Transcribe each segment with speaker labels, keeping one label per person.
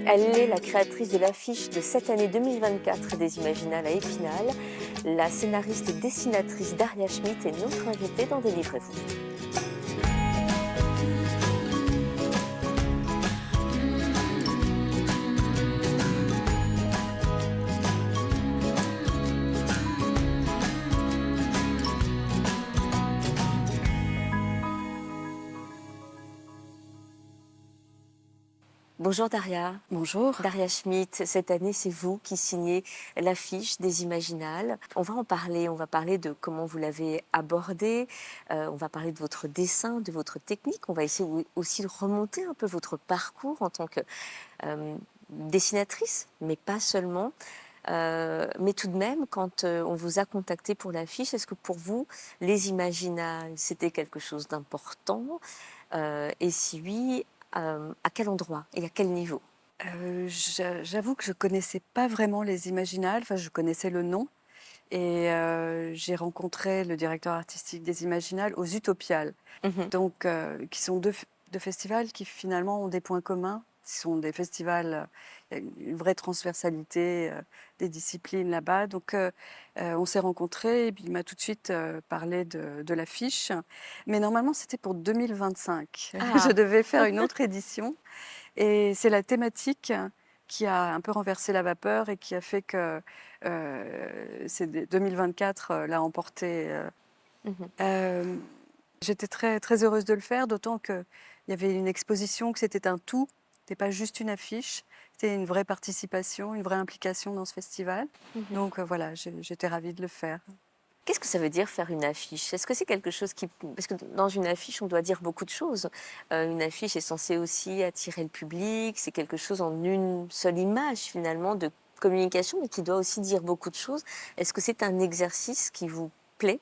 Speaker 1: Elle est la créatrice de l'affiche de cette année 2024 des Imaginales à Épinal. La scénariste et dessinatrice Daria Schmitt est notre invitée dans Délivrez-vous. Bonjour Daria.
Speaker 2: Bonjour.
Speaker 1: Daria Schmitt, cette année c'est vous qui signez l'affiche des Imaginales. On va en parler, on va parler de comment vous l'avez abordé, on va parler de votre dessin, de votre technique, on va essayer aussi de remonter un peu votre parcours en tant que dessinatrice, mais pas seulement. Mais tout de même, quand on vous a contacté pour l'affiche, est-ce que pour vous, les Imaginales, c'était quelque chose d'important? Et si oui, à quel endroit et à quel niveau?
Speaker 2: J'avoue que je connaissais pas vraiment les Imaginales, enfin je connaissais le nom et j'ai rencontré le directeur artistique des Imaginales aux Utopiales,
Speaker 1: Mmh.
Speaker 2: donc qui sont 2 festivals qui finalement ont des points communs. Ce sont des festivals, il y a une vraie transversalité, des disciplines là-bas, donc on s'est rencontrés et puis il m'a tout de suite, parlé de l'affiche. Mais normalement c'était pour 2025. Je
Speaker 1: Ah!
Speaker 2: devais faire une autre édition. Et c'est la thématique qui a un peu renversé la vapeur et qui a fait que, c'est 2024, l'a emporté.
Speaker 1: Mmh.
Speaker 2: Hem, J'étais très, très heureuse de le faire, d'autant qu'il y avait une exposition, que c'était un tout. C'était pas juste une affiche, c'était une vraie participation, une vraie implication dans ce festival.
Speaker 1: Mmh.
Speaker 2: Donc voilà, j'étais ravie de le faire.
Speaker 1: Qu'est-ce que ça veut dire faire une affiche? Est-ce que c'est quelque chose qui parce que dans une affiche, on doit dire beaucoup de choses. Une affiche est censée aussi attirer le public, c'est quelque chose en une seule image finalement de communication, mais qui doit aussi dire beaucoup de choses. Est-ce que c'est un exercice qui vous plaît,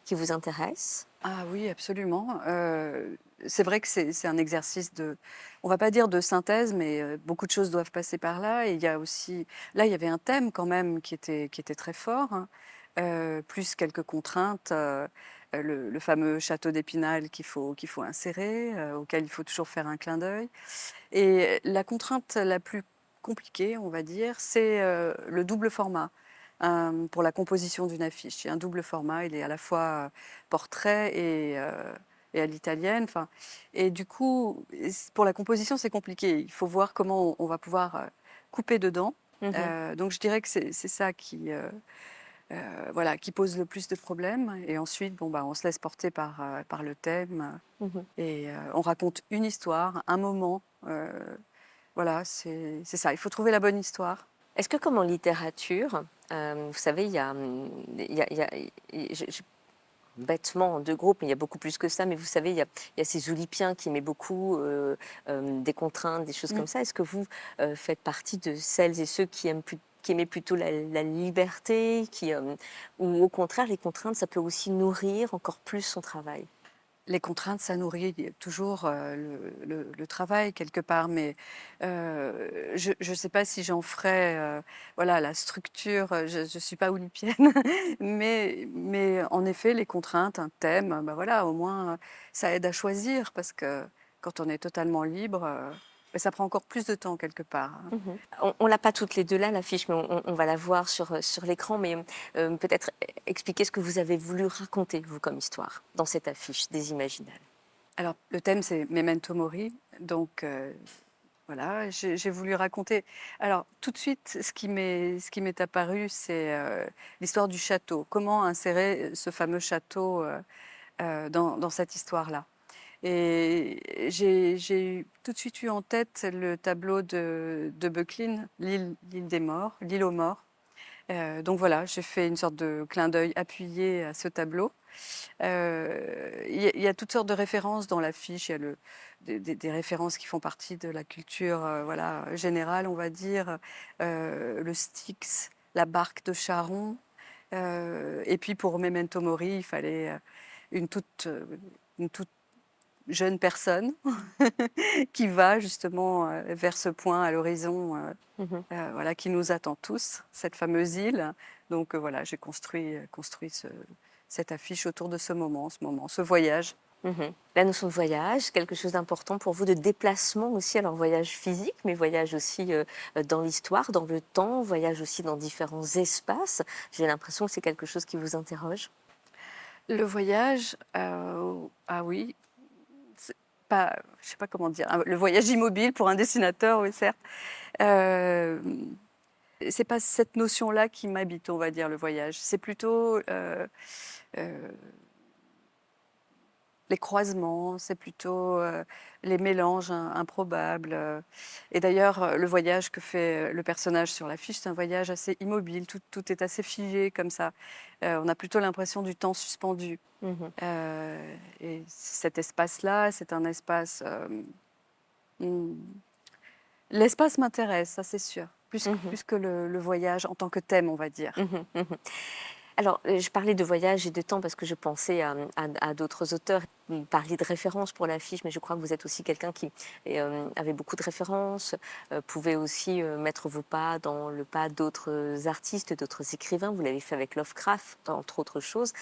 Speaker 1: qui vous intéresse?
Speaker 2: Ah oui, absolument. C'est vrai que c'est un exercice de, on va pas dire de synthèse, mais beaucoup de choses doivent passer par là. Et il y a aussi, là, il y avait un thème quand même qui était très fort, hein, plus quelques contraintes. Le fameux château d'Épinal qu'il faut insérer, auquel il faut toujours faire un clin d'œil. Et la contrainte la plus compliquée, on va dire, c'est le double format. Pour la composition d'une affiche. Il y a un double format, il est à la fois portrait et à l'italienne. Enfin, et du coup, pour la composition, c'est compliqué. Il faut voir comment on va pouvoir couper dedans.
Speaker 1: Mmh.
Speaker 2: Donc je dirais que c'est ça voilà, qui pose le plus de problèmes. Et ensuite, bon, bah, on se laisse porter par le thème
Speaker 1: Mmh.
Speaker 2: et on raconte une histoire, un moment. Voilà, c'est ça. Il faut trouver la bonne histoire.
Speaker 1: Est-ce que comme en littérature, vous savez, je bêtement en 2 groupes, mais il y a beaucoup plus que ça, mais vous savez, il y a ces Oulipiens qui aimaient beaucoup, des contraintes, des choses comme ça. Est-ce que vous, faites partie de celles et ceux qui aimaient plutôt la liberté, ou au contraire, les contraintes, ça peut aussi nourrir encore plus son travail?
Speaker 2: Les contraintes, ça nourrit toujours, le travail quelque part, mais je ne sais pas si j'en ferais, voilà, la structure, je ne suis pas olympienne, mais en effet, les contraintes, un thème, bah, voilà, au moins, ça aide à choisir parce que quand on est totalement libre, bah, ça prend encore plus de temps quelque part, hein.
Speaker 1: Mmh. On l'a pas toutes les 2 là, l'affiche, mais on va la voir sur l'écran, mais peut-être expliquer ce que vous avez voulu raconter, vous, comme histoire, dans cette affiche des Imaginales?
Speaker 2: Alors le thème, c'est Memento Mori, donc voilà, j'ai voulu raconter. Alors, tout de suite, ce qui m'est apparu, c'est l'histoire du château. Comment insérer ce fameux château dans cette histoire-là. Et tout de suite eu en tête le tableau de Böcklin, l'île des morts, l'île aux morts. Donc voilà, j'ai fait une sorte de clin d'œil appuyé à ce tableau. Il y a toutes sortes de références dans l'affiche. Il y a des références qui font partie de la culture voilà, générale, on va dire. Le Styx, la barque de Charon. Et puis pour Memento Mori, il fallait une toute jeune personne qui va justement vers ce point à l'horizon,
Speaker 1: Mmh.
Speaker 2: voilà, qui nous attend tous, cette fameuse île. Donc voilà, j'ai construit cette affiche autour de ce moment, ce voyage.
Speaker 1: Mmh. La notion de voyage, quelque chose d'important pour vous, de déplacement aussi, alors voyage physique, mais voyage aussi, dans l'histoire, dans le temps, voyage aussi dans différents espaces. J'ai l'impression que c'est quelque chose qui vous interroge?
Speaker 2: Le voyage, ah oui, c'est pas je sais pas comment dire, le voyage immobile pour un dessinateur, oui certes. Hem, c'est pas cette notion-là qui m'habite, on va dire, le voyage. C'est plutôt, heu les croisements, c'est plutôt, les mélanges improbables, et d'ailleurs, le voyage que fait, le personnage sur l'affiche, c'est un voyage assez immobile, tout est assez figé comme ça. On a plutôt l'impression du temps suspendu,
Speaker 1: Mmh.
Speaker 2: heu et cet espace-là, c'est un espace, mmh, l'espace m'intéresse, ça c'est sûr,
Speaker 1: Mmh.
Speaker 2: plus que le voyage en tant que thème, on va dire.
Speaker 1: Mmh. Mmh. Alors, je parlais de voyage et de temps parce que je pensais à d'autres auteurs. Vous parliez de références pour l'affiche, mais je crois que vous êtes aussi quelqu'un qui avait beaucoup de références, pouvait aussi mettre vos pas dans le pas d'autres artistes, d'autres écrivains. Vous l'avez fait avec Lovecraft, entre autres choses.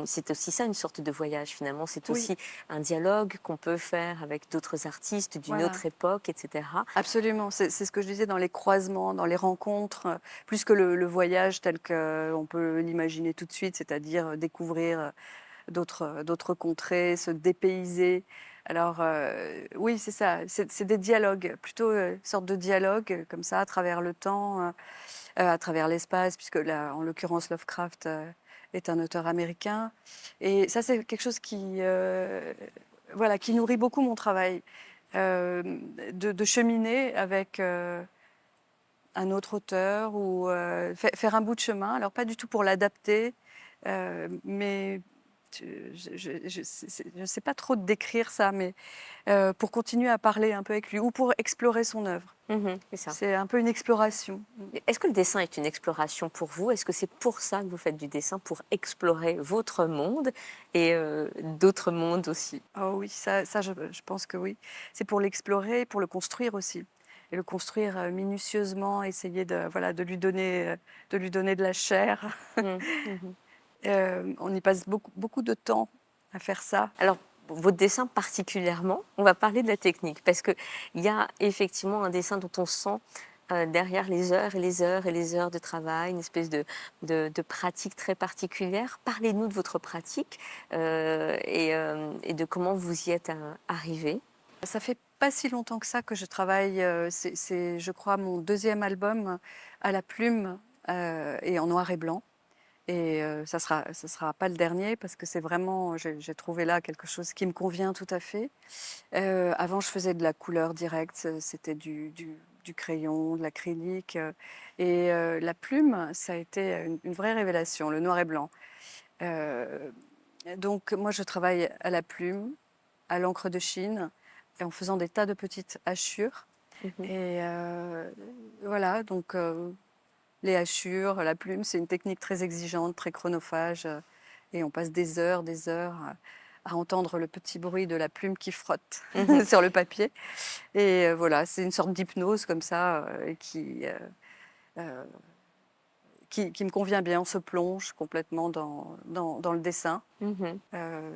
Speaker 1: C'est aussi ça, une sorte de voyage finalement. C'est
Speaker 2: Oui,
Speaker 1: aussi un dialogue qu'on peut faire avec d'autres artistes d'une
Speaker 2: voilà.
Speaker 1: autre époque, etc.
Speaker 2: Absolument, c'est ce que je disais dans les croisements, dans les rencontres, plus que le voyage tel qu'on peut l'imaginer tout de suite, c'est-à-dire, découvrir, d'autres contrées, se dépayser. Alors, oui, c'est ça, c'est des dialogues, plutôt, une sorte de dialogue, comme ça, à travers le temps, à travers l'espace, puisque là, en l'occurrence, Lovecraft, est un auteur américain et ça, c'est quelque chose qui, voilà, qui nourrit beaucoup mon travail. De cheminer avec, un autre auteur ou, faire un bout de chemin. Alors pas du tout pour l'adapter, mais je sais pas trop décrire ça, mais, pour continuer à parler un peu avec lui ou pour explorer son œuvre.
Speaker 1: Mhm, c'est ça.
Speaker 2: C'est un peu une exploration. Mmh.
Speaker 1: Est-ce que le dessin est une exploration pour vous? Est-ce que c'est pour ça que vous faites du dessin, pour explorer votre monde et d'autres mondes aussi?
Speaker 2: Oh oui, ça je pense que oui. C'est pour l'explorer, pour le construire aussi et le construire, minutieusement, essayer de voilà, de lui donner de la chair.
Speaker 1: Mmh. Mmh.
Speaker 2: On y passe beaucoup de temps à faire ça.
Speaker 1: Alors, pour votre dessin particulièrement, on va parler de la technique parce qu'il y a effectivement un dessin dont on sent, derrière les heures et les heures et les heures de travail, une espèce de pratique très particulière. Parlez-nous de votre pratique, et de comment vous y êtes, arrivés.
Speaker 2: Ça fait pas si longtemps que ça que je travaille, c'est je crois mon deuxième album à la plume, et en noir et blanc et ça sera pas le dernier parce que c'est vraiment j'ai trouvé là quelque chose qui me convient tout à fait. Avant je faisais de la couleur directe, c'était du crayon, de l'acrylique, et la plume, ça a été une vraie révélation, le noir et blanc. Heu, donc moi je travaille à la plume, à l'encre de Chine et en faisant des tas de petites hachures
Speaker 1: Mmh.
Speaker 2: et voilà donc les hachures, la plume, c'est une technique très exigeante, très chronophage, et on passe des heures, à entendre le petit bruit de la plume qui frotte
Speaker 1: Mmh.
Speaker 2: sur le papier et voilà, c'est une sorte d'hypnose comme ça, heu, qui me convient bien. On se plonge complètement dans le dessin.
Speaker 1: Mmh.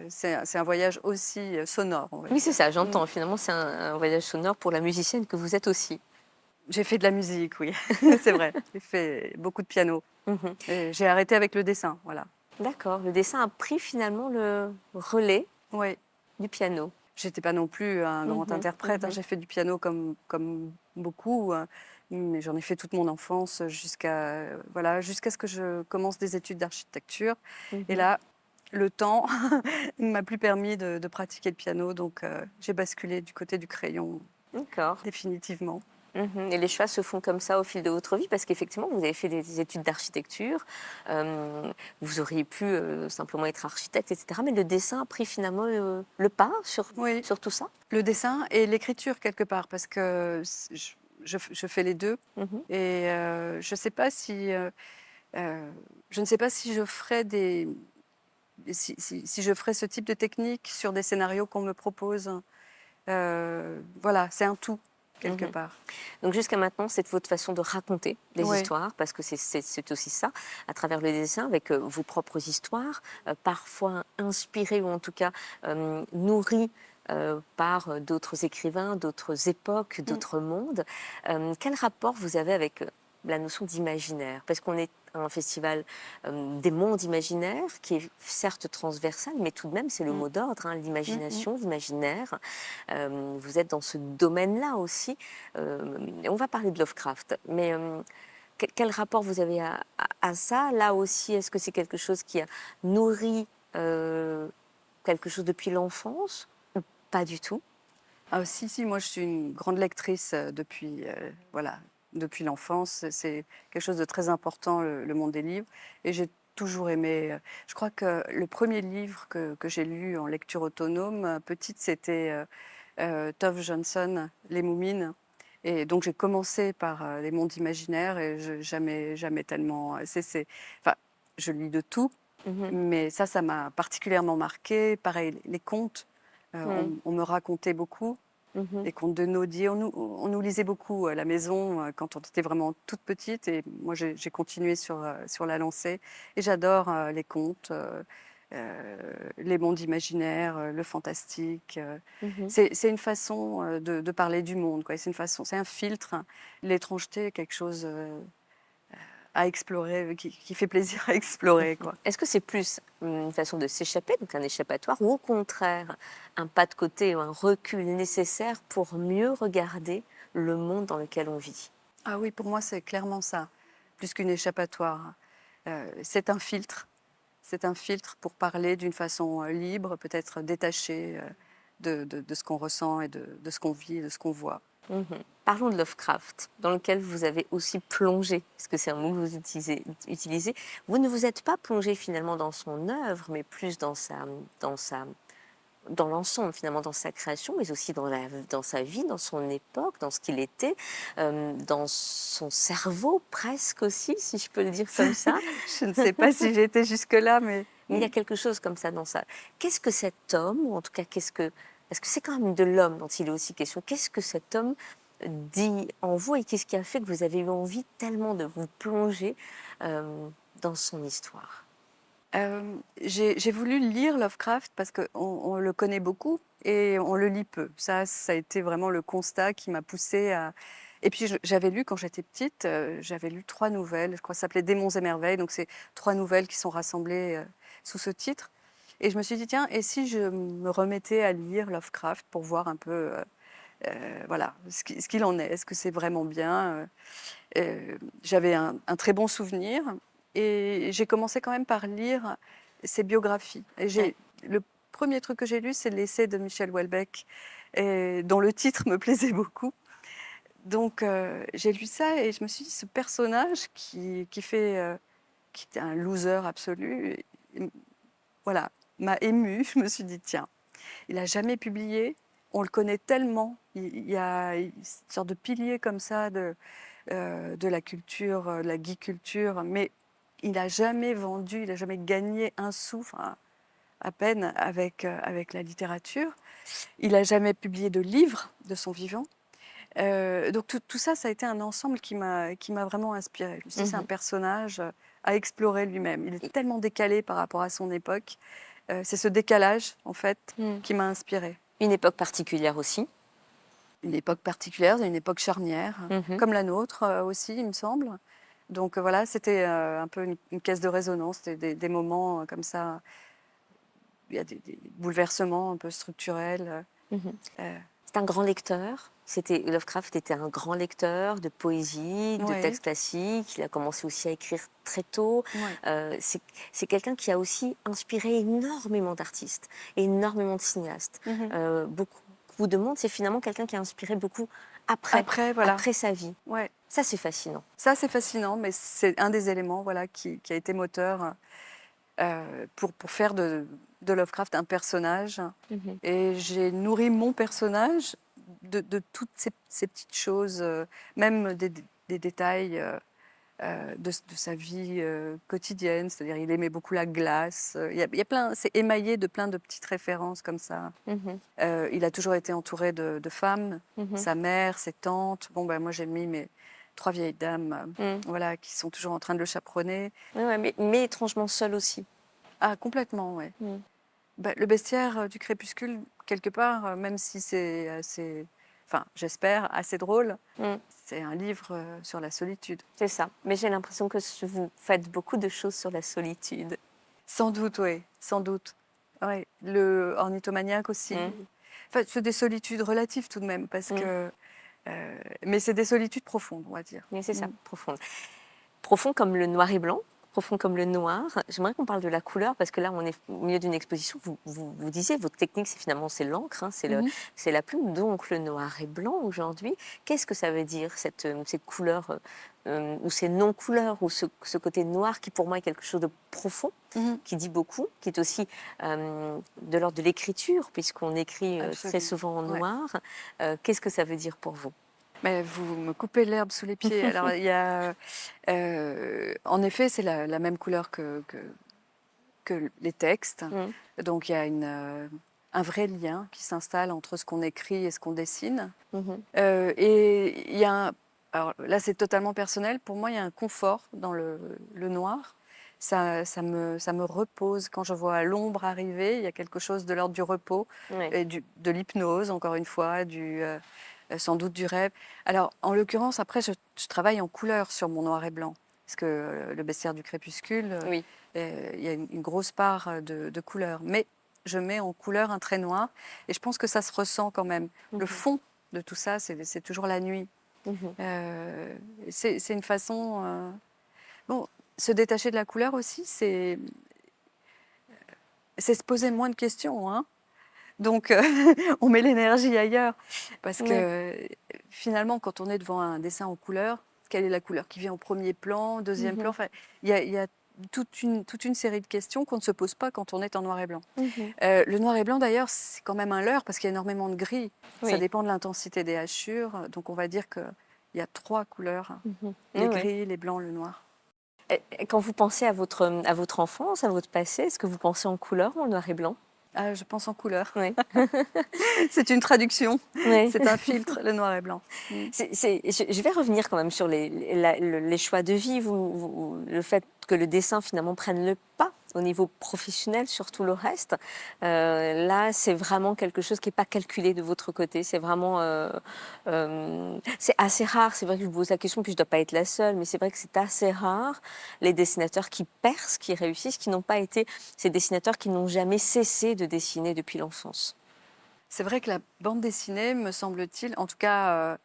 Speaker 2: C'est un voyage aussi, sonore, on va
Speaker 1: Oui, c'est
Speaker 2: dire.
Speaker 1: ça,
Speaker 2: Mmh.
Speaker 1: j'entends. Finalement, c'est un voyage sonore pour la musicienne que vous êtes aussi.
Speaker 2: J'ai fait de la musique, oui, c'est vrai. J'ai fait beaucoup de piano
Speaker 1: Mmh.
Speaker 2: et j'ai arrêté avec le dessin, voilà.
Speaker 1: D'accord, le dessin a pris finalement le relais
Speaker 2: Oui,
Speaker 1: du piano.
Speaker 2: j'étais pas non plus un grand
Speaker 1: Mmh.
Speaker 2: interprète, hein.
Speaker 1: Mmh.
Speaker 2: J'ai fait du piano comme beaucoup, mais j'en ai fait toute mon enfance jusqu'à, voilà, jusqu'à ce que je commence des études d'architecture et
Speaker 1: Mmh.
Speaker 2: là, le temps ne m'a plus permis de pratiquer le piano donc j'ai basculé du côté du crayon
Speaker 1: D'accord.
Speaker 2: définitivement.
Speaker 1: Mmh. Et les choix se font comme ça au fil de votre vie parce qu'effectivement, vous avez fait des études d'architecture, vous auriez pu, simplement être architecte et cetera, mais le dessin a pris finalement le pas
Speaker 2: Oui.
Speaker 1: sur tout ça?
Speaker 2: Le dessin et l'écriture quelque part parce que je fais les 2
Speaker 1: Mmh.
Speaker 2: et je sais pas si, je ne sais pas si je ferais si je ferais ce type de technique sur des scénarios qu'on me propose. Voilà, c'est un tout. quelque part.
Speaker 1: Donc jusqu'à maintenant, c'est votre façon de raconter des
Speaker 2: Oui.
Speaker 1: histoires, parce que c'est aussi ça, à travers le dessin, avec vos propres histoires, parfois inspirées ou en tout cas nourries par d'autres écrivains, d'autres époques,
Speaker 2: Mm.
Speaker 1: d'autres mondes. Quel rapport vous avez avec la notion d'imaginaire? Parce qu'on est à un festival des mondes imaginaires, qui est certes transversal, mais tout de même, c'est le
Speaker 2: Mm.
Speaker 1: mot d'ordre, hein,
Speaker 2: Mm, mm.
Speaker 1: l'imagination, l'imaginaire. Vous êtes dans ce domaine-là aussi. On va parler de Lovecraft, mais quel rapport vous avez à ça? Là aussi, est-ce que c'est quelque chose qui a nourri quelque chose depuis l'enfance ou pas du tout?
Speaker 2: Ah si, si, moi je suis une grande lectrice depuis, voilà, depuis l'enfance. C'est quelque chose de très important, le monde des livres. Et j'ai toujours aimé. Je crois que le premier livre que j'ai lu en lecture autonome, petite, c'était Tove Jansson, Les Moumines. Et donc j'ai commencé par les mondes imaginaires et jamais, jamais tellement. Enfin, je lis de tout,
Speaker 1: Mhm.
Speaker 2: mais ça m'a particulièrement marqué. Pareil, les contes,
Speaker 1: Mm.
Speaker 2: on me racontait beaucoup.
Speaker 1: Mhm.
Speaker 2: Les contes de Nodie, on nous lisait beaucoup à la maison quand on était vraiment toute petite. Et moi, j'ai continué sur la lancée. Et j'adore les contes, les mondes imaginaires, le fantastique.
Speaker 1: Mhm.
Speaker 2: C'est une façon de parler du monde, quoi. C'est un filtre. L'étrangeté est quelque chose à explorer, qui fait plaisir à explorer, quoi.
Speaker 1: Est-ce que c'est plus une façon de s'échapper, donc un échappatoire, ou au contraire un pas de côté ou un recul nécessaire pour mieux regarder le monde dans lequel on vit?
Speaker 2: Ah oui, pour moi, c'est clairement ça, plus qu'une échappatoire. C'est un filtre. C'est un filtre pour parler d'une façon libre, peut-être détachée de ce qu'on ressent et de ce qu'on vit et de ce qu'on voit.
Speaker 1: Mhm. Parlons de Lovecraft, dans lequel vous avez aussi plongé, parce que c'est un mot que vous utilisez. Vous ne vous êtes pas plongé finalement dans son œuvre, mais plus dans sa, dans l'ensemble finalement, dans sa création, mais aussi dans sa vie, dans son époque, dans ce qu'il était, dans son cerveau presque aussi, si je peux le dire comme ça.
Speaker 2: Je ne sais pas si j'ai été jusque-là, mais
Speaker 1: Mais il y a quelque chose comme ça dans ça. Qu'est-ce que cet homme, ou en tout cas, parce que c'est quand même de l'homme dont il est aussi question, qu'est-ce que cet homme dit en vous et qu'est-ce qui a fait que vous avez eu envie tellement de vous plonger dans son histoire?
Speaker 2: j'ai voulu lire Lovecraft parce qu'on le connaît beaucoup et on le lit peu. Ça a été vraiment le constat qui m'a poussée à... Et puis j'avais lu quand j'étais petite, j'avais lu 3 nouvelles, je crois que ça s'appelait Démons et merveilles, donc c'est 3 nouvelles qui sont rassemblées sous ce titre. Et je me suis dit, tiens, et si je me remettais à lire Lovecraft pour voir un peu voilà, ce qu'il en est, est-ce que c'est vraiment bien j'avais un très bon souvenir et j'ai commencé quand même par lire ses biographies.
Speaker 1: Ouais.
Speaker 2: Le premier truc que j'ai lu, c'est l'essai de Michel Houellebecq, dont le titre me plaisait beaucoup. Donc j'ai lu ça et je me suis dit, ce personnage qui était un loser absolu, voilà, m'a émue. Je me suis dit, tiens, il n'a jamais publié, on le connaît tellement, il y a une sorte de pilier comme ça de la culture, de la geek culture, mais il n'a jamais vendu, il n'a jamais gagné un sou, enfin, à peine avec la littérature. Il n'a jamais publié de livre de son vivant. Donc tout ça, ça a été un ensemble qui m'a vraiment inspirée. Je me suis dit, c'est un
Speaker 1: Mhm.
Speaker 2: personnage à explorer lui-même. Il est
Speaker 1: Et-
Speaker 2: tellement décalé par rapport à son époque. C'est ce décalage, en fait,
Speaker 1: Mm.
Speaker 2: qui m'a inspirée.
Speaker 1: Une époque particulière aussi.
Speaker 2: Une époque particulière, une époque charnière,
Speaker 1: Mhm.
Speaker 2: comme la nôtre aussi, il me semble. Donc voilà, c'était un peu une caisse de résonance, des moments comme ça. Il y a des bouleversements un peu structurels.
Speaker 1: Mhm.
Speaker 2: euh,
Speaker 1: C'est un grand lecteur. Lovecraft était un grand lecteur de poésie, de
Speaker 2: ouais,
Speaker 1: textes classiques. Il a commencé aussi à écrire très tôt.
Speaker 2: ouais.
Speaker 1: C'est quelqu'un qui a aussi inspiré énormément d'artistes, énormément de cinéastes.
Speaker 2: Mhm.
Speaker 1: Beaucoup de monde, c'est finalement quelqu'un qui a inspiré beaucoup
Speaker 2: Après, voilà.
Speaker 1: après sa vie.
Speaker 2: Ouais.
Speaker 1: Ça, c'est fascinant.
Speaker 2: Ça, c'est fascinant, mais c'est un des éléments voilà, qui a été moteur pour faire de Lovecraft un personnage.
Speaker 1: Mhm.
Speaker 2: Et j'ai nourri mon personnage de toutes ces petites choses, même des détails. de sa vie quotidienne, c'est-à-dire il aimait beaucoup la glace. Il y a plein, c'est émaillé de plein de petites références comme ça.
Speaker 1: Mhm.
Speaker 2: Il a toujours été entouré de femmes,
Speaker 1: Mhm.
Speaker 2: sa mère, ses tantes. Bon, ben, moi j'ai mis mes 3 vieilles dames,
Speaker 1: Mm.
Speaker 2: voilà, qui sont toujours en train de le chaperonner.
Speaker 1: Ouais, ouais, mais étrangement seul aussi.
Speaker 2: Ah, complètement, ouais.
Speaker 1: Mm.
Speaker 2: Bah, le bestiaire du crépuscule, quelque part, même si c'est assez, enfin, j'espère, assez drôle,
Speaker 1: Mm.
Speaker 2: c'est un livre sur la solitude.
Speaker 1: C'est ça. Mais j'ai l'impression que vous faites beaucoup de choses sur la solitude.
Speaker 2: Sans doute, oui, sans doute. Ouais. Le ornithomaniaque aussi.
Speaker 1: Mm.
Speaker 2: Enfin, c'est des solitudes relatives tout de même, parce
Speaker 1: Mm.
Speaker 2: que. Mais c'est des solitudes profondes, on va dire.
Speaker 1: Mais c'est ça,
Speaker 2: Mm.
Speaker 1: profond. Profond comme le noir et blanc, profond comme le noir. J'aimerais qu'on parle de la couleur parce que là, on est au milieu d'une exposition. Vous disiez, votre technique, c'est finalement c'est l'encre, hein,
Speaker 2: Mhm.
Speaker 1: c'est la plume. Donc le noir et blanc aujourd'hui, qu'est-ce que ça veut dire cette couleur ou ces non-couleurs ou ce côté noir qui pour moi est quelque chose de profond,
Speaker 2: Mhm.
Speaker 1: qui dit beaucoup, qui est aussi de l'ordre de l'écriture puisqu'on écrit très
Speaker 2: Absolument.
Speaker 1: souvent en
Speaker 2: Ouais.
Speaker 1: noir. Qu'est-ce que ça veut dire pour vous?
Speaker 2: Mais vous me coupez l'herbe sous les pieds. Alors, il y a. En effet, c'est la même couleur que les textes.
Speaker 1: Mm.
Speaker 2: Donc il y a un vrai lien qui s'installe entre ce qu'on écrit et ce qu'on dessine.
Speaker 1: Mhm.
Speaker 2: Et il y a alors là c'est totalement personnel, pour moi il y a un confort dans le noir. Ça me repose quand je vois l'ombre arriver, il y a quelque chose de l'ordre du repos,
Speaker 1: Ouais.
Speaker 2: et de l'hypnose encore une fois, sans doute du rêve. Alors en l'occurrence après je travaille en couleur sur mon noir et blanc, parce que le bestiaire du crépuscule,
Speaker 1: Oui.
Speaker 2: il y a une grosse part de couleur. Mais je mets en couleur un trait noir et je pense que ça se ressent quand même. Le
Speaker 1: Mhm.
Speaker 2: fond de tout ça, c'est toujours la nuit.
Speaker 1: Mhm.
Speaker 2: Euh, c'est une façon. Bon, se détacher de la couleur aussi, c'est se poser moins de questions, hein. Donc, on met l'énergie ailleurs. Parce
Speaker 1: Ouais.
Speaker 2: que finalement, quand on est devant un dessin en couleur, quelle est la couleur qui vient au premier plan, deuxième plan?
Speaker 1: Mhm.
Speaker 2: Enfin, il y a toute une série de questions qu'on ne se pose pas quand on est en noir et blanc.
Speaker 1: Mhm.
Speaker 2: Le noir et blanc, d'ailleurs, c'est quand même un leurre parce qu'il y a énormément de gris. Ça
Speaker 1: Oui.
Speaker 2: dépend de l'intensité des hachures. Donc, on va dire qu'il y a 3 couleurs,
Speaker 1: Mhm. Oui,
Speaker 2: les
Speaker 1: oui.
Speaker 2: gris, les blancs, le noir.
Speaker 1: Et quand vous pensez à votre enfance, à votre passé, est-ce que vous pensez en couleur ou en noir et blanc?
Speaker 2: Ah, je pense en couleur.
Speaker 1: Oui.
Speaker 2: C'est une traduction.
Speaker 1: Oui.
Speaker 2: C'est un filtre, le noir et blanc. Mm.
Speaker 1: Je vais revenir quand même sur les choix de vie, le fait que le dessin finalement prenne le pas au niveau professionnel sur tout le reste. Là, c'est vraiment quelque chose qui n'est pas calculé de votre côté. C'est vraiment, c'est assez rare. C'est vrai que je vous pose la question, puis je ne dois pas être la seule, mais c'est vrai que c'est assez rare les dessinateurs qui percent, qui réussissent, qui n'ont pas été ces dessinateurs qui n'ont jamais cessé de dessiner depuis l'enfance.
Speaker 2: C'est vrai que la bande dessinée, me semble-t-il, en tout cas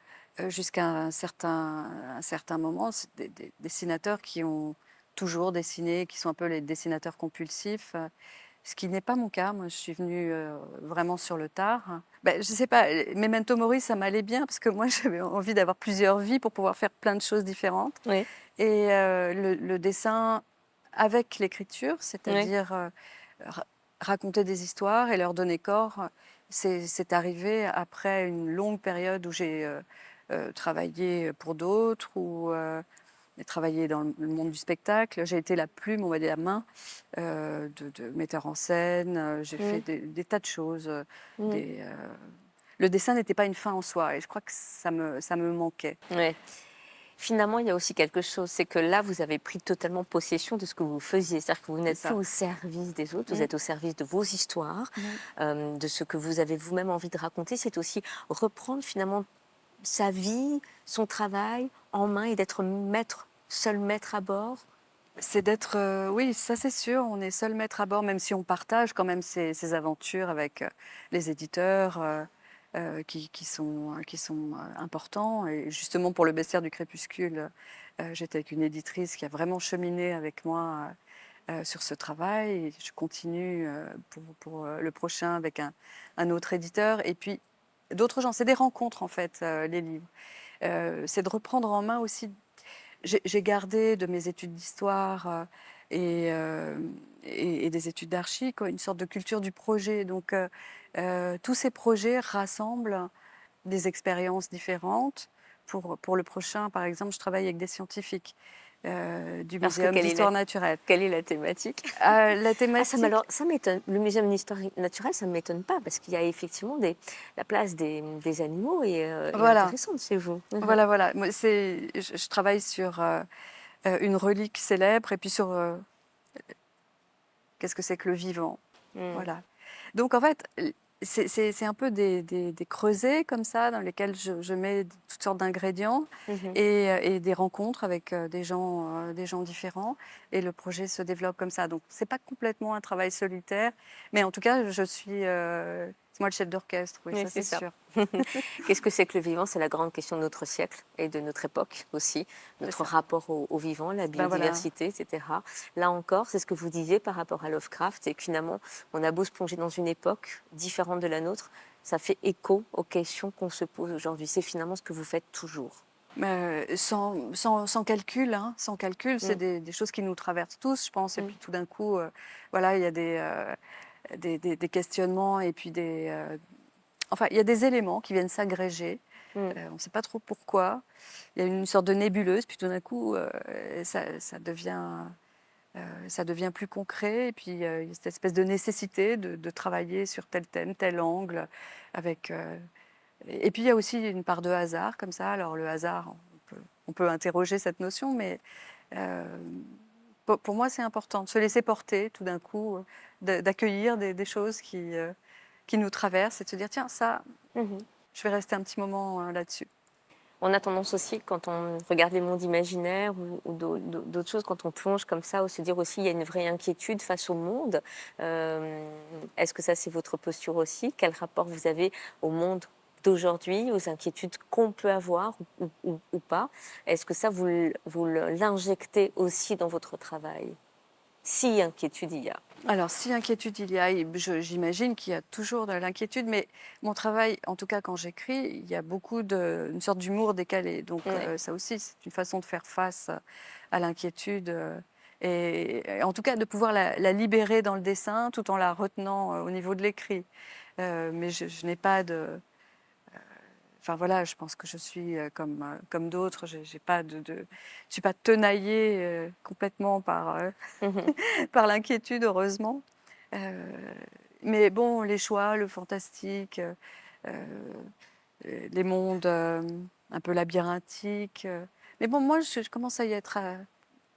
Speaker 2: jusqu'à un certain moment, c'est des dessinateurs qui ont toujours dessiné, qui sont un peu les dessinateurs compulsifs, ce qui n'est pas mon cas. Moi, je suis venue vraiment sur le tard. Ben, je sais pas, Memento Mori, ça m'allait bien parce que moi, j'avais envie d'avoir plusieurs vies pour pouvoir faire plein de choses différentes.
Speaker 1: Oui,
Speaker 2: Et le dessin avec l'écriture,
Speaker 1: oui.
Speaker 2: c'est-à-dire ra- raconter des histoires et leur donner corps, c'est arrivé après une longue période où j'ai travaillé pour d'autres ou travaillé dans le monde du spectacle. J'ai été la plume, on va dire la main, de metteur en scène. J'ai fait
Speaker 1: Mm,
Speaker 2: des tas de choses.
Speaker 1: mm.
Speaker 2: Des, le dessin n'était pas une fin en soi et je crois que ça me manquait.
Speaker 1: Ouais. Finalement, il y a aussi quelque chose, c'est que là, vous avez pris totalement possession de ce que vous faisiez. C'est-à-dire que vous
Speaker 2: C'est
Speaker 1: n'êtes plus
Speaker 2: ça.
Speaker 1: au service des autres, vous
Speaker 2: Mm.
Speaker 1: êtes au service de vos histoires,
Speaker 2: Mm.
Speaker 1: de ce que vous avez vous-même envie de raconter. C'est aussi reprendre finalement sa vie, son travail en main et d'être maître, seul maître à bord.
Speaker 2: C'est d'être, oui, ça c'est sûr, on est seul maître à bord, même si on partage quand même ces aventures avec les éditeurs qui sont importants. Et justement pour le bestiaire du crépuscule, j'étais avec une éditrice qui a vraiment cheminé avec moi sur ce travail. Et je continue pour le prochain avec un autre éditeur. Et puis d'autres gens, c'est des rencontres en fait, les livres. C'est de reprendre en main aussi. J'ai gardé de mes études d'histoire et, euh, et des études d'archi quoi, une sorte de culture du projet. Donc, tous ces projets rassemblent des expériences différentes. Pour le prochain, par exemple, je travaille avec des scientifiques. du
Speaker 1: Parce que
Speaker 2: Muséum d'histoire naturelle.
Speaker 1: quelle est la thématique?
Speaker 2: La
Speaker 1: Ah, ça,
Speaker 2: thématique,
Speaker 1: alors, ça m'étonne. Le Muséum d'histoire naturelle, ça ne m'étonne pas parce qu'il y a effectivement la place des animaux est
Speaker 2: voilà,
Speaker 1: intéressante chez vous. Mhm.
Speaker 2: voilà, voilà. Moi, je travaille sur une relique célèbre et puis sur qu'est-ce que c'est que le vivant.
Speaker 1: Mm.
Speaker 2: Voilà. Donc en fait, c'est un peu des creusets comme ça dans lesquels je mets toutes sortes d'ingrédients
Speaker 1: Mhm.
Speaker 2: et des rencontres avec des gens différents. Et le projet se développe comme ça. Donc c'est pas complètement un travail solitaire, mais en tout cas, c'est moi le chef d'orchestre, oui,
Speaker 1: Oui,
Speaker 2: ça
Speaker 1: c'est
Speaker 2: c'est
Speaker 1: ça.
Speaker 2: sûr.
Speaker 1: Qu'est-ce que c'est que le vivant? C'est la grande question de notre siècle et de notre époque aussi,
Speaker 2: C'est
Speaker 1: notre
Speaker 2: ça.
Speaker 1: rapport au vivant, la
Speaker 2: Ben voilà.
Speaker 1: biodiversité, etc. Là encore, c'est ce que vous disiez par rapport à Lovecraft, et que finalement, on a beau se plonger dans une époque différente de la nôtre, ça fait écho aux questions qu'on se pose aujourd'hui. C'est finalement ce que vous faites toujours.
Speaker 2: Sans calcul, hein, sans calcul, c'est
Speaker 1: Mm.
Speaker 2: des choses qui nous traversent tous, je pense. Et
Speaker 1: Mm.
Speaker 2: puis tout d'un coup, voilà, il y a des questionnements et puis enfin, il y a des éléments qui viennent s'agréger.
Speaker 1: Mm.
Speaker 2: On ne sait pas trop pourquoi. Il y a une sorte de nébuleuse, puis tout d'un coup, ça devient plus concret. Et puis, il y a cette espèce de nécessité de travailler sur tel thème, tel angle. Avec, et puis, il y a aussi une part de hasard, comme ça. Alors, le hasard, on peut interroger cette notion, mais euh, pour moi, c'est important de se laisser porter tout d'un coup, d'accueillir des choses qui nous traversent et de se dire, tiens, ça,
Speaker 1: Mhm.
Speaker 2: je vais rester un petit moment là-dessus.
Speaker 1: On a tendance aussi, quand on regarde les mondes imaginaires ou d'autres choses, quand on plonge comme ça, ou se dire aussi il y a une vraie inquiétude face au monde. Est-ce que ça, c'est votre posture aussi? Quel rapport vous avez au monde d'aujourd'hui, aux inquiétudes qu'on peut avoir ou pas? Est-ce que ça, vous l'injectez aussi dans votre travail? Si inquiétude il y a.
Speaker 2: Alors, si inquiétude il y a, j'imagine qu'il y a toujours de l'inquiétude, mais mon travail, en tout cas quand j'écris, il y a une sorte d'humour décalé. Donc,
Speaker 1: Ouais.
Speaker 2: ça aussi, c'est une façon de faire face à l'inquiétude et en tout cas de pouvoir la libérer dans le dessin tout en la retenant au niveau de l'écrit. Mais je n'ai pas de. Enfin voilà, je pense que je suis comme d'autres. J'ai pas je suis pas tenaillée complètement
Speaker 1: Mhm.
Speaker 2: par l'inquiétude, heureusement. Euh, mais bon, les choix, le fantastique, les mondes un peu labyrinthiques. Mais bon, moi, je commence à y être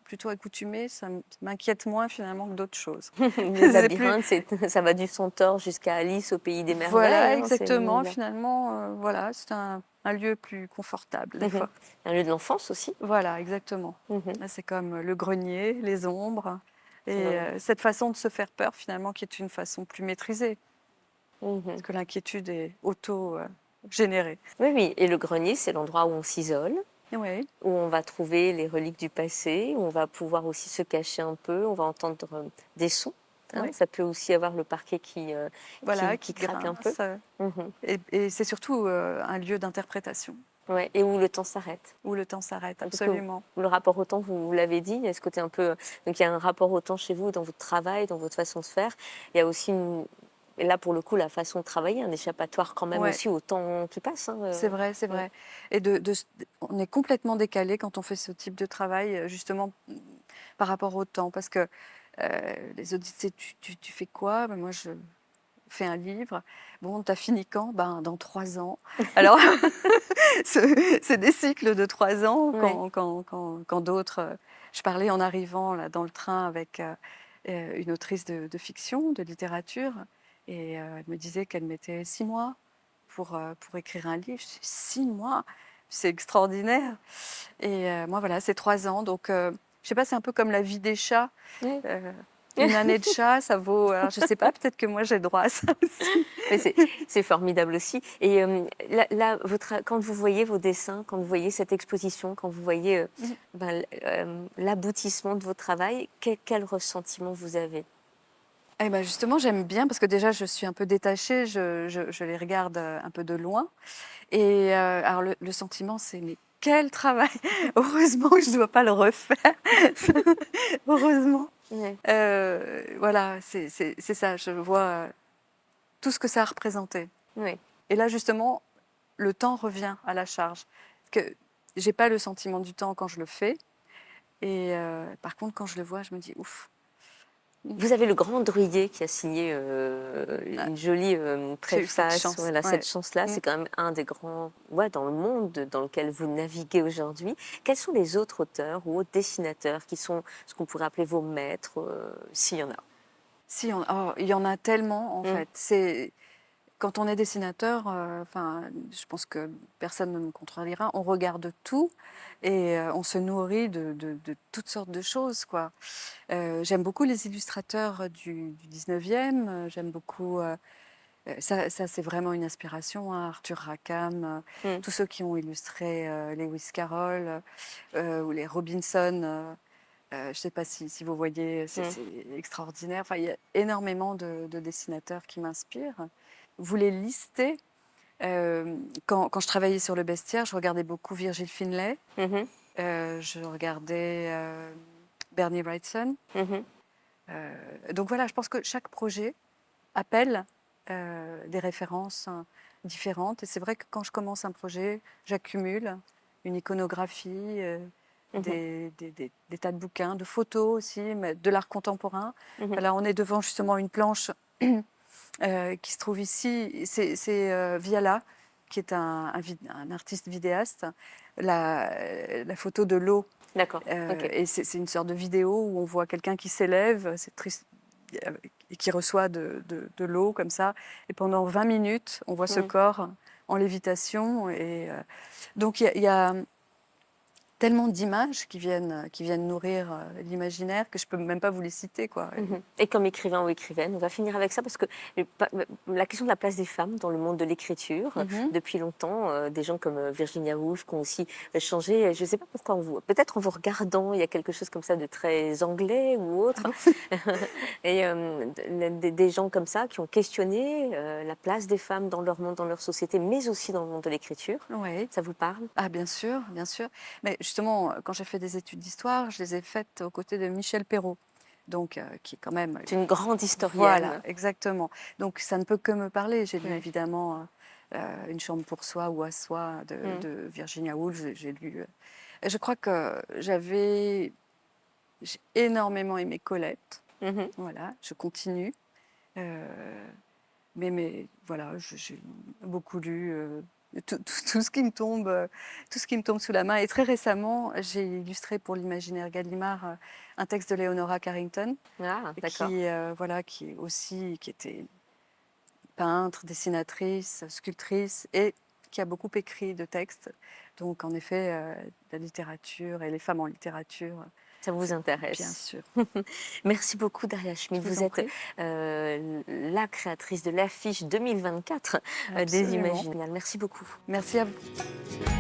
Speaker 2: plutôt accoutumée. Ça m'inquiète moins finalement que d'autres choses.
Speaker 1: Les
Speaker 2: C'est plus.
Speaker 1: labyrinthes, ça va du Centaure jusqu'à Alice au pays des merveilles.
Speaker 2: Voilà,
Speaker 1: Hein, ces
Speaker 2: exactement.
Speaker 1: mondes-là.
Speaker 2: Finalement, voilà, c'est un lieu plus confortable des
Speaker 1: Mhm.
Speaker 2: fois.
Speaker 1: Un lieu de l'enfance aussi.
Speaker 2: Voilà, exactement.
Speaker 1: Mhm.
Speaker 2: Là, c'est comme le grenier, les ombres, et
Speaker 1: Ouais.
Speaker 2: cette façon de se faire peur finalement qui est une façon plus maîtrisée, parce
Speaker 1: Mhm.
Speaker 2: que l'inquiétude est auto-générée.
Speaker 1: Oui, oui. Et le grenier, c'est l'endroit où on s'isole,
Speaker 2: Oui,
Speaker 1: où on va trouver les reliques du passé, où on va pouvoir aussi se cacher un peu, on va entendre des sons. Hein.
Speaker 2: oui,
Speaker 1: Ça peut aussi avoir le parquet
Speaker 2: voilà,
Speaker 1: qui
Speaker 2: qui
Speaker 1: craque un peu.
Speaker 2: grince.
Speaker 1: Mhm.
Speaker 2: Et c'est surtout un lieu d'interprétation
Speaker 1: Ouais. Et où le temps s'arrête.
Speaker 2: où le temps s'arrête,
Speaker 1: Parce que
Speaker 2: absolument.
Speaker 1: le rapport au temps, vous l'avez dit, il y a ce côté un peu. Donc il y a un rapport au temps chez vous, dans votre travail, dans votre façon de faire. Il y a aussi et là, pour le coup, la façon de travailler, un échappatoire quand même
Speaker 2: Ouais,
Speaker 1: aussi au temps qui passe. Hein,
Speaker 2: c'est vrai, c'est
Speaker 1: ouais.
Speaker 2: vrai. Et on est complètement décalé quand on fait ce type de travail, justement par rapport au temps, parce que les autres disent, tu fais quoi? Ben, moi, je fais un livre. Bon, t'as fini quand? Ben, dans 3 ans. Alors, c'est des cycles de 3 ans
Speaker 1: Ouais.
Speaker 2: quand d'autres. Je parlais en arrivant là, dans le train avec une autrice de fiction, de littérature, et elle me disait qu'elle mettait 6 mois pour écrire un livre. Je dis, 6 mois, c'est extraordinaire. Et moi, voilà, c'est 3 ans. Donc, je sais pas, c'est un peu comme la vie des chats.
Speaker 1: Ouais.
Speaker 2: Euh, une année de chat, ça vaut. Alors, je sais pas, peut-être que moi, j'ai droit à ça aussi.
Speaker 1: Mais c'est formidable aussi. Et là, quand vous voyez vos dessins, quand vous voyez cette exposition, quand vous voyez l'aboutissement de votre travail, quel ressentiment vous avez?
Speaker 2: Eh ben justement, j'aime bien parce que déjà, je suis un peu détachée, je les regarde un peu de loin. Et alors, le sentiment, c'est mais quel travail! Heureusement que je ne dois pas le refaire. Heureusement.
Speaker 1: Ouais.
Speaker 2: Voilà, c'est ça, je vois tout ce que ça a représenté.
Speaker 1: Ouais.
Speaker 2: Et là, justement, le temps revient à la charge. Parce que j'ai pas le sentiment du temps quand je le fais. Et par contre, quand je le vois, je me dis ouf.
Speaker 1: Vous avez le grand Druillet qui a signé
Speaker 2: Ah,
Speaker 1: une jolie
Speaker 2: j'ai eu cette
Speaker 1: préface.
Speaker 2: chance.
Speaker 1: Voilà,
Speaker 2: Ouais.
Speaker 1: cette chance-là,
Speaker 2: Mm.
Speaker 1: c'est quand même un des grands dans le monde dans lequel vous naviguez aujourd'hui. Quels sont les autres auteurs ou autres dessinateurs qui sont ce qu'on pourrait appeler vos maîtres, s'il y en a?
Speaker 2: Si, il y en a tellement en
Speaker 1: Mm.
Speaker 2: fait. C'est quand on est dessinateur, enfin, je pense que personne ne me contredira. On regarde tout et on se nourrit de toutes sortes de choses, quoi. J'aime beaucoup les illustrateurs du 19e. J'aime beaucoup. Ça, c'est vraiment une inspiration, hein, Arthur Rackham,
Speaker 1: Mm.
Speaker 2: tous ceux qui ont illustré Lewis Carroll ou les Robinson. Je ne sais pas si vous voyez,
Speaker 1: Mm.
Speaker 2: c'est extraordinaire. Enfin, il y a énormément de dessinateurs qui m'inspirent. Vous les listez. Quand je travaillais sur le bestiaire, je regardais beaucoup Virgil Finlay,
Speaker 1: Mhm.
Speaker 2: je regardais Bernie Wrightson.
Speaker 1: Mhm.
Speaker 2: Donc voilà, je pense que chaque projet appelle des références différentes. Et c'est vrai que quand je commence un projet, j'accumule une iconographie,
Speaker 1: Mhm.
Speaker 2: des tas de bouquins, de photos aussi, mais de l'art contemporain.
Speaker 1: Mhm.
Speaker 2: Là, on est devant justement une planche qui se trouve ici. C'est Viala, qui est un artiste vidéaste. La photo de l'eau.
Speaker 1: D'accord. Ok.
Speaker 2: Et c'est une sorte de vidéo où on voit quelqu'un qui s'élève, c'est triste, et qui reçoit de l'eau comme ça. Et pendant 20 minutes, on voit ce
Speaker 1: Mm.
Speaker 2: corps en lévitation. Et donc il y a tellement d'images qui viennent nourrir l'imaginaire que je peux même pas vous les citer, quoi.
Speaker 1: Mhm. Et comme écrivain ou écrivaine, on va finir avec ça parce que la question de la place des femmes dans le monde de l'écriture,
Speaker 2: Mhm.
Speaker 1: depuis longtemps, des gens comme Virginia Woolf qui ont aussi changé. Je ne sais pas pourquoi, peut-être en vous regardant, il y a quelque chose comme ça de très anglais ou
Speaker 2: Ah
Speaker 1: autre.
Speaker 2: bon.
Speaker 1: Et des gens comme ça qui ont questionné la place des femmes dans leur monde, dans leur société, mais aussi dans le monde de l'écriture.
Speaker 2: Ouais.
Speaker 1: Ça vous parle?
Speaker 2: Ah, bien sûr, bien sûr. Mais justement, quand j'ai fait des études d'histoire, je les ai faites aux côtés de Michel Perrault, donc qui est quand même.
Speaker 1: C'est une grande
Speaker 2: Voilà,
Speaker 1: historienne.
Speaker 2: exactement. Donc ça ne peut que me parler. J'ai lu
Speaker 1: Ouais.
Speaker 2: évidemment Une chambre pour soi ou à soi
Speaker 1: Mm.
Speaker 2: de Virginia Woolf. J'ai lu. Et je crois que j'ai énormément aimé Colette.
Speaker 1: Mhm.
Speaker 2: Voilà, je continue. Euh, mais voilà, j'ai beaucoup lu tout ce qui me tombe, tout ce qui me tombe sous la main. Et très récemment, j'ai illustré pour l'Imaginaire Gallimard un texte de Leonora Carrington,
Speaker 1: Ah, d'accord.
Speaker 2: voilà, qui était peintre, dessinatrice, sculptrice et qui a beaucoup écrit de textes. Donc en effet, la littérature et les femmes en littérature,
Speaker 1: Ça vous
Speaker 2: c'est bien
Speaker 1: intéresse.
Speaker 2: sûr.
Speaker 1: Merci beaucoup, Daria
Speaker 2: Je
Speaker 1: Schmidt.
Speaker 2: vous
Speaker 1: Vous
Speaker 2: en
Speaker 1: êtes
Speaker 2: prie.
Speaker 1: la créatrice de l'affiche 2024 des
Speaker 2: Absolument.
Speaker 1: Imaginales. Merci beaucoup.
Speaker 2: Merci à vous.